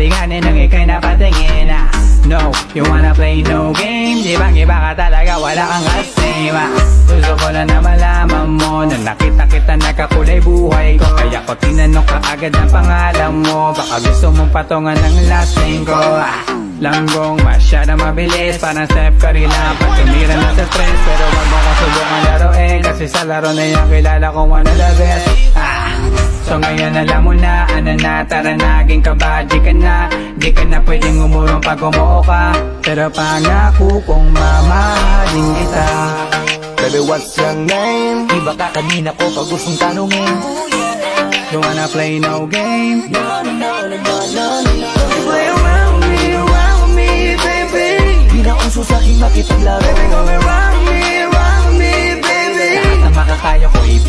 Sabi nga nung ika'y napatingin No, you wanna play no game? Di bang iba ka talaga, wala kang kasima. Gusto ko lang na malaman mo na nakita kita nakakulay buhay ko. Kaya ko tinanong ka agad ang pangalan mo. Baka gusto mong patungan ng last name ko. Langgong masyadong mabilis, parang Steph Curry lang pag tumira na sa stress. Pero wag mo kong subukan laruin, kasi sa laro na yan kilala ko one of the best. So ngayon alam mo na, ano na, tara naging kabadji ka na. Di ka na pwedeng umurong pag umuo ka, pero pangako kong mamahalin kita. Baby, what's your name? Iba ka kanina ko pag gustong tanungin. Don't wanna play no game. Play around me, baby. Di na uso sa'king makipaglaro. Baby, come around me, baby. Lahat na makakaya ko